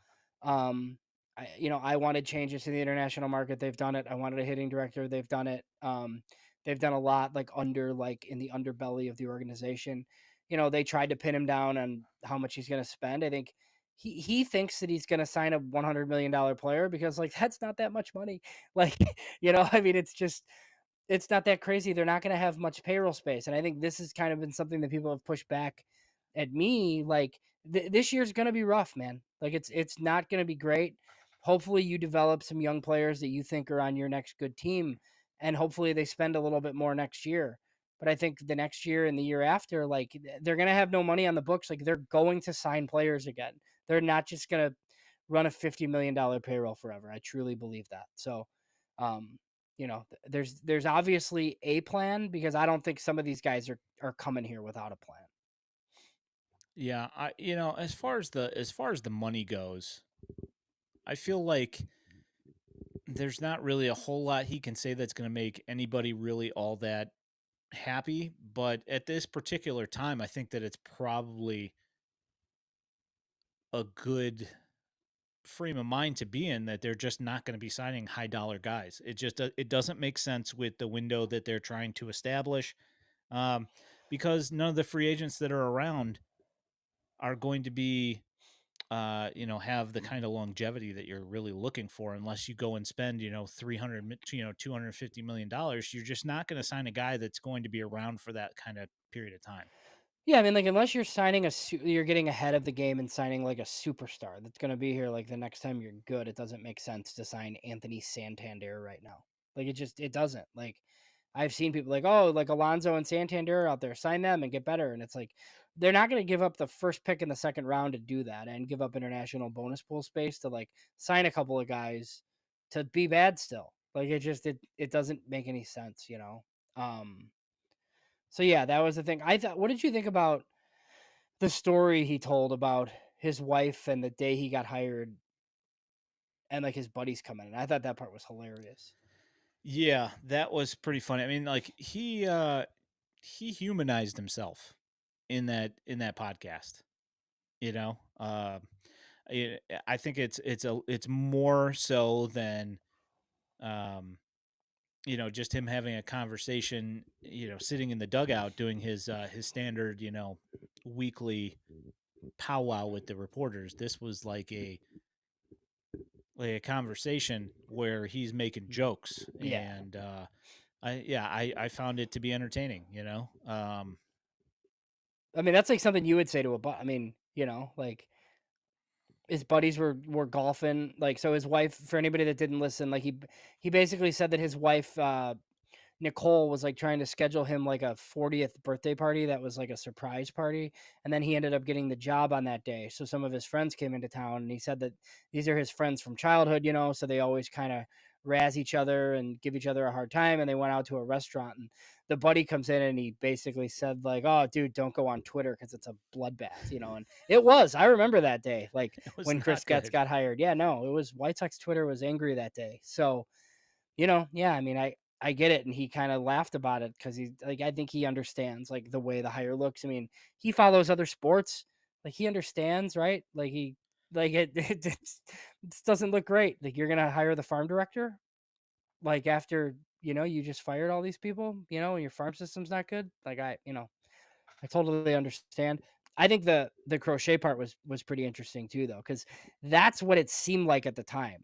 Um, I wanted changes to the international market. They've done it. I wanted a hitting director. They've done it. They've done a lot like in the underbelly of the organization. They tried to pin him down on how much he's going to spend. I think he thinks that he's going to sign a $100 million player because like that's not that much money. Like, I mean, it's just it's not that crazy. They're not going to have much payroll space, and I think this has kind of been something that people have pushed back at me. Like this year's going to be rough, man. Like it's not going to be great. Hopefully, you develop some young players that you think are on your next good team, and hopefully they spend a little bit more next year. But I think the next year and the year after, like they're going to have no money on the books. Like they're going to sign players again. They're not just going to run a $50 million payroll forever. I truly believe that. So, um, there's obviously a plan because I don't think some of these guys are coming here without a plan. Yeah, as far as the money goes, I feel like there's not really a whole lot he can say that's going to make anybody really all that happy. But at this particular time, I think that it's probably a good frame of mind to be in, that they're just not going to be signing high dollar guys. It doesn't make sense with the window that they're trying to establish, um, because none of the free agents that are around are going to be have the kind of longevity that you're really looking for, unless you go and spend 250 million dollars. You're just not going to sign a guy that's going to be around for that kind of period of time. Yeah, I mean, like unless you're signing you're getting ahead of the game and signing like a superstar that's going to be here like the next time you're good. It doesn't make sense to sign Anthony Santander right now. Like it doesn't. Like I've seen people like, oh, like Alonzo and Santander out there, sign them and get better. And it's like they're not going to give up the first pick in the second round to do that and give up international bonus pool space to like sign a couple of guys to be bad still. Like it doesn't make any sense. Um so yeah, that was the thing. I thought, what did you think about the story he told about his wife and the day he got hired and like his buddies coming in? I thought that part was hilarious. Yeah, that was pretty funny. I mean, like he humanized himself in that podcast. You know, I think it's more so than um, just him having a conversation. Sitting in the dugout doing his standard weekly powwow with the reporters. This was like a conversation where he's making jokes, Yeah. and I found it to be entertaining. I mean, that's like something you would say to a I mean, like his buddies were golfing. Like so his wife, for anybody that didn't listen, like he basically said that his wife Nicole was like trying to schedule him like a 40th birthday party that was like a surprise party. And then he ended up getting the job on that day. So some of his friends came into town and he said that these are his friends from childhood. So they always kind of razz each other and give each other a hard time. And they went out to a restaurant and the buddy comes in and he basically said, like, oh, dude, don't go on Twitter because it's a bloodbath. And it was. I remember that day, like it was when Chris not Getz good. got hired. Yeah, no, it was White Sox Twitter was angry that day. So, yeah, I mean, I get it, and he kind of laughed about it because he's like, I think he understands like the way the hire looks. I mean, he follows other sports, like he understands, right? Like like it doesn't look great. Like you're gonna hire the farm director, like after you just fired all these people, and your farm system's not good. Like I totally understand. I think the crochet part was pretty interesting too, though, because that's what it seemed like at the time.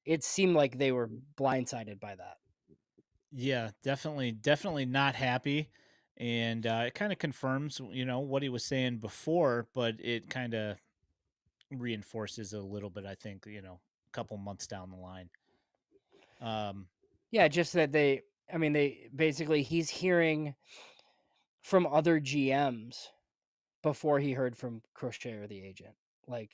It seemed like they were blindsided by that. Yeah, definitely not happy, and it kind of confirms what he was saying before, but it kind of reinforces a little bit. I think a couple months down the line. Um, Yeah, just that I mean, they basically he's hearing from other GMs before he heard from Crochet or the agent. Like,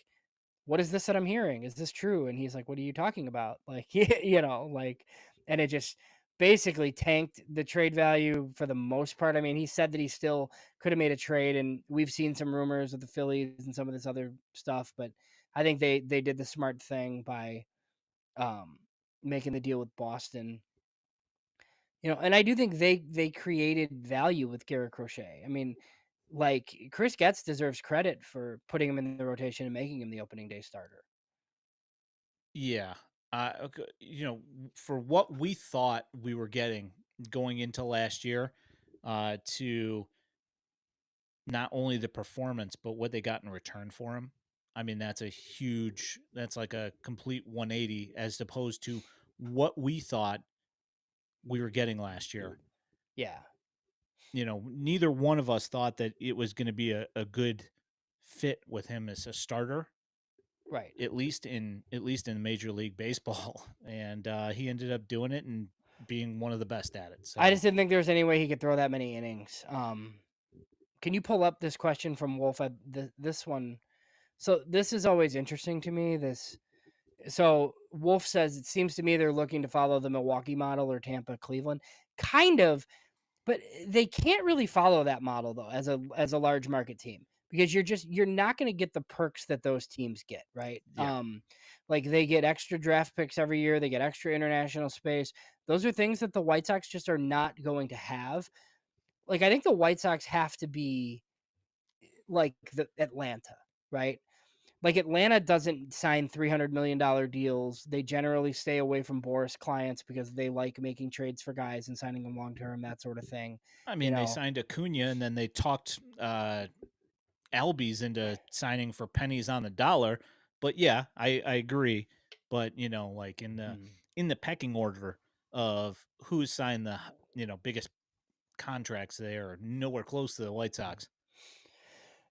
what is this that I'm hearing? Is this true? And he's like, what are you talking about? Like, like, and it just basically tanked the trade value for the most part. I mean, he said that he still could have made a trade, and we've seen some rumors of the Phillies and some of this other stuff, but I think they did the smart thing by um making the deal with Boston. And I do think they created value with Garrett Crochet. I mean, like Chris Getz deserves credit for putting him in the rotation and making him the opening day starter. yeah, okay, for what we thought we were getting going into last year, to not only the performance but what they got in return for him. I mean, that's like a complete 180 as opposed to what we thought we were getting last year. Yeah, Neither one of us thought that it was going to be a good fit with him as a starter, right. at least in Major League Baseball, and he ended up doing it and being one of the best at it. I So just didn't think there was any way he could throw that many innings. Can you pull up this question from Wolf? This one. So this is always interesting to me. So Wolf says it seems to me they're looking to follow the Milwaukee model or Tampa, Cleveland, kind of, but they can't really follow that model though as a large market team because you're not going to get the perks that those teams get, right? yeah, Like they get extra draft picks every year, they get extra international space. Those are things that the White Sox just are not going to have. Like I think the White Sox have to be like the Atlanta, right? Like Atlanta doesn't sign $300 million deals. They generally stay away from Boris clients because they like making trades for guys and signing them long term, that sort of thing. I You mean they know, signed Acuna and then they talked Albies into signing for pennies on the dollar. But yeah, I agree. But like in the Mm. in the pecking order of who's signed the biggest contracts, they are nowhere close to the White Sox.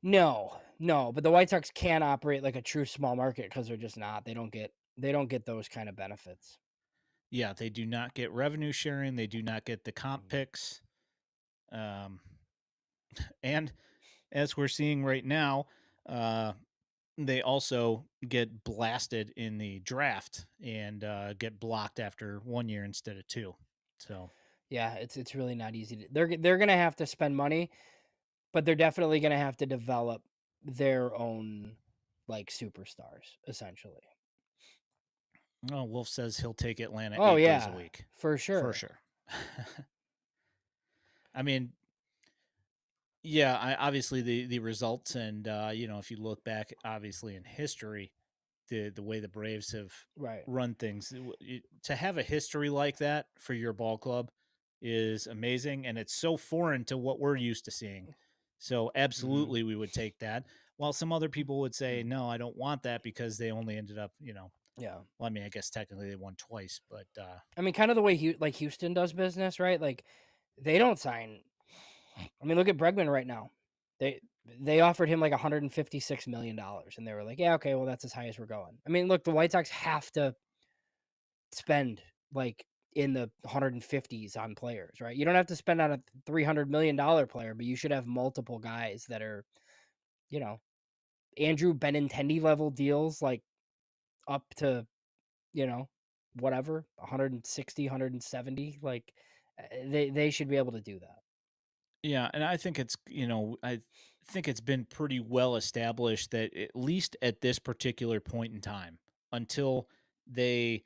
No, no, but the White Sox can't operate like a true small market because they're just not. They don't get those kind of benefits. Yeah, they do not get revenue sharing. They do not get the comp Mm. picks. Um, and as we're seeing right now, uh, they also get blasted in the draft and get blocked after 1 year instead of two. So, Yeah, it's really not easy to. They're gonna have to spend money, but they're definitely gonna have to develop their own like superstars essentially. oh, Wolf says he'll take Atlanta Oh 8 days a yeah, week for for sure. sure. I mean, yeah, obviously the results, and if you look back, obviously in history, the way the Braves have Right. run things, to have a history like that for your ball club is amazing, and it's so foreign to what we're used to seeing. So Mhm. absolutely, we would take that. While some other people would say, no, I don't want that because they only ended up, Yeah. well, I mean, I guess technically they won twice, but I mean, kind of the way like Houston does business, right? Like they don't sign. I mean, look at Bregman right now. They they offered him like $156 million, and they were like, "Yeah, okay, well, that's as high as we're going." I mean, look, the White Sox have to spend like in the 150s on players, right? You don't have to spend on a $300 million player, but you should have multiple guys that are, you know, Andrew Benintendi level deals, like up to you know, whatever, 160, 170, like, they should be able to do that. yeah, and I think I think it's been pretty well established that at least at this particular point in time, until they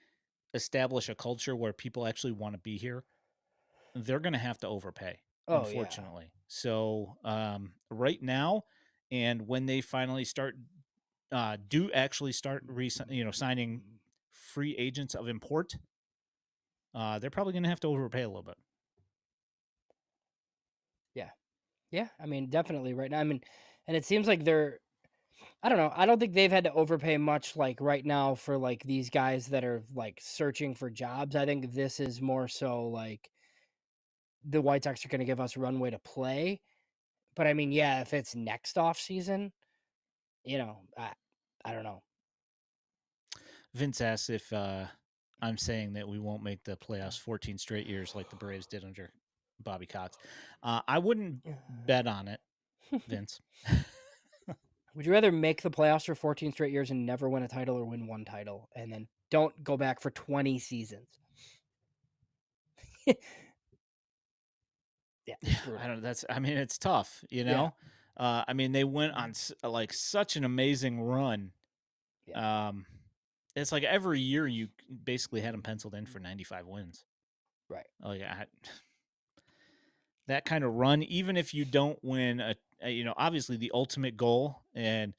establish a culture where people actually want to be here, they're going to have to overpay, Oh, yeah. unfortunately. So right now, and when they finally do actually start signing free agents of import, they're probably going to have to overpay a little bit. Yeah. Yeah, I mean, definitely right now, I mean and it seems like they're I don't know, I don't think they've had to overpay much, like, right now for, like, these guys that are, like, searching for jobs. I think this is more so, like, the White Sox are gonna give us runway to play, but, I mean, yeah, if it's next off season, I don't know. Vince asks if I'm saying that we won't make the playoffs 14 straight years like the Braves did under Bobby Cox. I wouldn't bet on it, Vince. Would you rather make the playoffs for 14 straight years and never win a title or win one title and then don't go back for 20 seasons? Yeah, Yeah, I brutal. don't. I mean, it's tough, you Yeah. know. I mean, they went on like such an amazing run. Yeah. Um, it's like every year you basically had them penciled in for 95 wins. Right. Like that kind of run, even if you don't win obviously the ultimate goal, and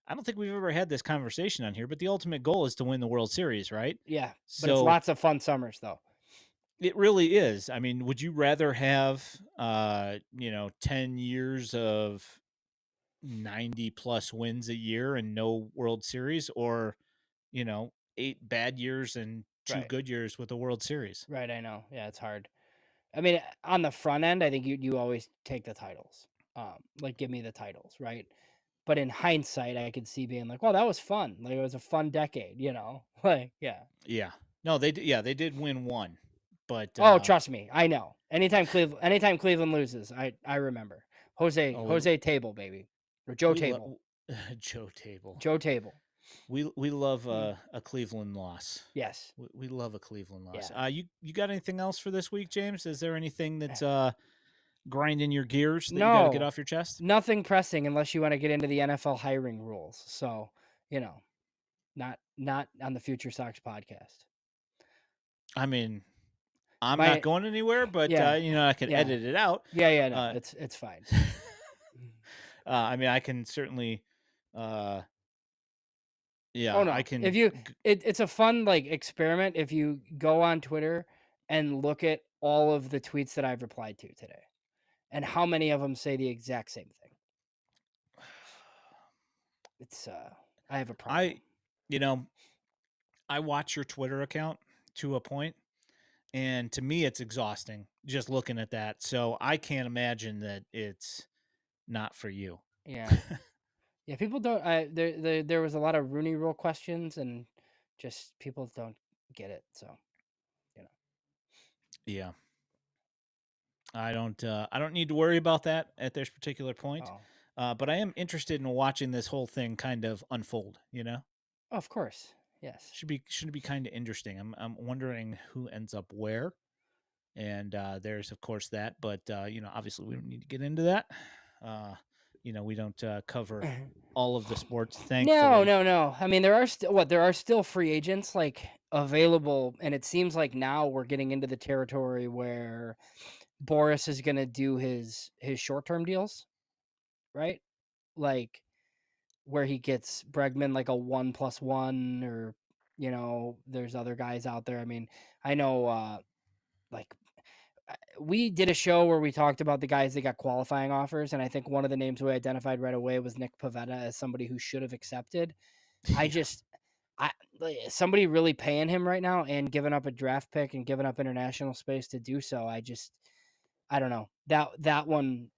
I don't think we've ever had this conversation on here, but the ultimate goal is to win the World Series, right? Yeah. But it's So lots of fun summers though. it really is. I mean, would you rather have 10 years of 90 plus wins a year and no World Series, or 8 bad years and 2 Right. good years with the World Series. Right, I know. Yeah, it's hard. I mean, on the front end, I think you always take the titles. Like give me the titles, right? But in hindsight, I could see being like, "Well, that was fun. Like it was a fun decade, you know?" Like, yeah. Yeah. No, they did win 1, but, Oh, trust me, I know. Anytime Cleveland loses, I remember. oh, Jose Table, baby. Or Joe we Table. love Joe Table. Joe Table. We love Mm, a Cleveland loss. yes. We love a Cleveland loss. Yeah. You got anything else for this week, James? Is there anything that's grinding your gears that you got to get No. off your chest? Nothing pressing unless you wanna get into the NFL hiring rules. So, you know, not on the Future Sox podcast. I mean, I'm not My going anywhere, but yeah. I can Yeah. edit it out. Yeah, no, Uh, it's fine. Mm. I mean, I can certainly, uh, Oh, yeah, I no. If can. you it's a fun, like, experiment if you go on Twitter and look at all of the tweets that I've replied to today, and how many of them say the exact same thing. It's, I have a I, problem. you know, I watch your Twitter account to a point, and to me, it's exhausting just looking at that. So I can't imagine that it's not for you. Yeah. Yeah, people don't there was a lot of Rooney Rule questions, and just people don't get it, so, you know. Yeah. I don't need to worry about that at this particular point. Oh. But I am interested in watching this whole thing kind of unfold, you know? Of course. Yes. Should be kind of interesting. I'm wondering who ends up where. And there's of course that, but obviously we don't need to get into that. Uh, we don't cover all of the sports, No, thankfully. no, no. I mean, there are still free agents, like, available, and it seems like now we're getting into the territory where Boris is gonna do his short-term deals, right? Like, where he gets Bregman, like, a 1+1, or, there's other guys out there. I mean, I know, like, we did a show where we talked about the guys that got qualifying offers, and I think one of the names we identified right away was Nick Pavetta as somebody who should have accepted. I Yeah. just I like, somebody really paying him right now and giving up a draft pick and giving up international space to do so. I don't know. That one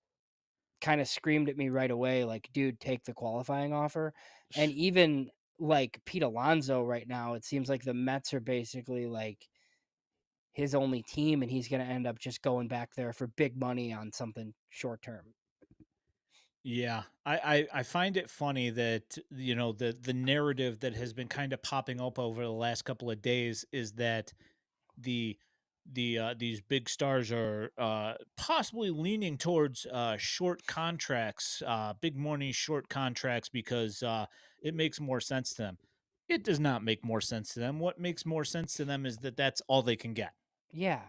kind of screamed at me right away, like, dude, take the qualifying offer. And even like Pete Alonso right now, it seems like the Mets are basically like his only team, and he's going to end up just going back there for big money on something short term. Yeah, I find it funny that the narrative that has been kind of popping up over the last couple of days is that the these big stars are possibly leaning towards short contracts, big money short contracts because it makes more sense to them. It does not make more sense to them. What makes more sense to them is that that's all they can get. Yeah.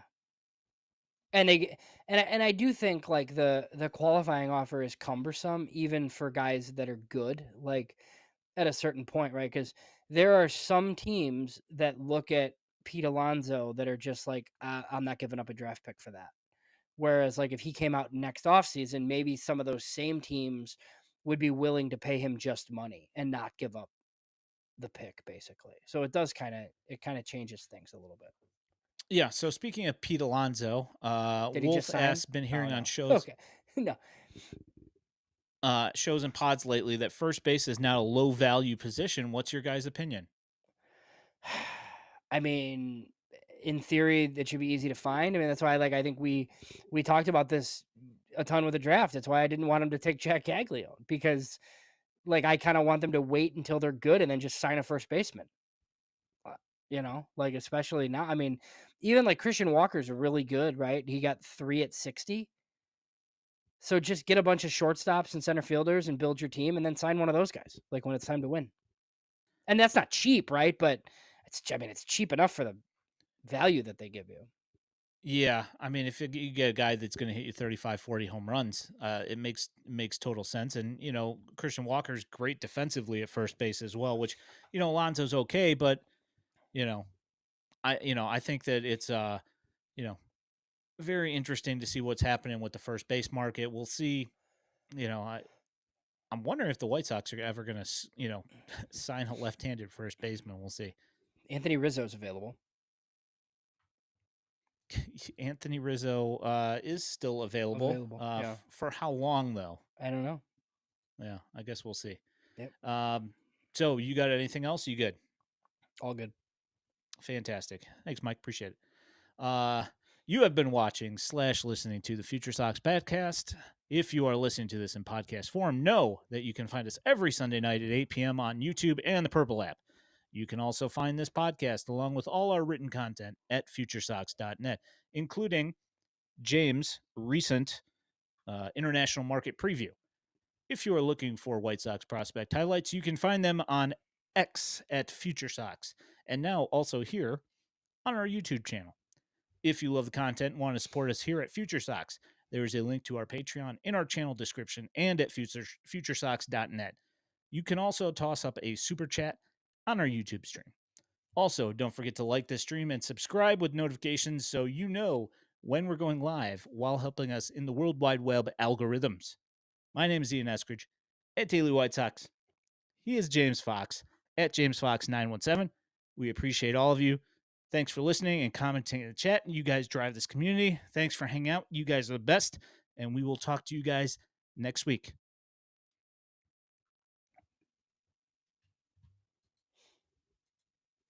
And I do think, like, the qualifying offer is cumbersome even for guys that are good, like, at a certain point, right? Because there are some teams that look at Pete Alonso that are just like, I'm not giving up a draft pick for that." Whereas, like, if he came out next offseason, maybe some of those same teams would be willing to pay him just money and not give up the pick, basically. So it kinda changes things a little bit. Yeah. So speaking of Pete Alonso, Did he just Wolf sign? S been Oh, hearing on no. shows Okay. No. shows and pods lately that first base is now a low value position. What's your guys' opinion? I mean, in theory, it should be easy to find. I mean, that's why, like, I think we talked about this a ton with the draft. That's why I didn't want him to take Jack Caglione, because, like, I kind of want them to wait until they're good and then just sign a first baseman. uh, like, especially now. I mean, even like Christian Walker's really good, right? He got 3 at 60. So just get a bunch of shortstops and center fielders and build your team, and then sign one of those guys, like, when it's time to win. And that's not cheap, right? But I mean, it's cheap enough for the value that they give you. Yeah, I mean, if you get a guy that's going to hit you 35, 40 home runs, it makes total sense. And Christian Walker's great defensively at first base as well, which Alonso's okay, but you know, I think that it's you know very interesting to see what's happening with the first base market. We'll see. You know, I'm wondering if the White Sox are ever going to sign a left-handed first baseman. We'll see. Anthony Rizzo's available. Anthony Rizzo is still available. Available. Yeah. For how long though? I don't know. Yeah, I guess we'll see. Yep. Um, so you got anything else? You good? All good. Fantastic. Thanks, Mike. Appreciate it. Uh, you have been watching slash listening to the Future Sox podcast. If you are listening to this in podcast form, know that you can find us every Sunday night at 8 p.m. on YouTube and the Purple app. You can also find this podcast along with all our written content at futuresox.net, including James' recent international market preview. If you are looking for White Sox prospect highlights, you can find them on X at Future Sox, and now also here on our YouTube channel. If you love the content and want to support us here at Future Sox, there is a link to our Patreon in our channel description and at futuresox.net. You can also toss up a super chat on our YouTube stream. Also, don't forget to like this stream and subscribe with notifications so you know when we're going live while helping us in the World Wide Web algorithms. My name is Ian Eskridge at Daily White Sox. He is James Fox at JamesFox917. We appreciate all of you. Thanks for listening and commenting in the chat. You guys drive this community. Thanks for hanging out. You guys are the best. And we will talk to you guys next week.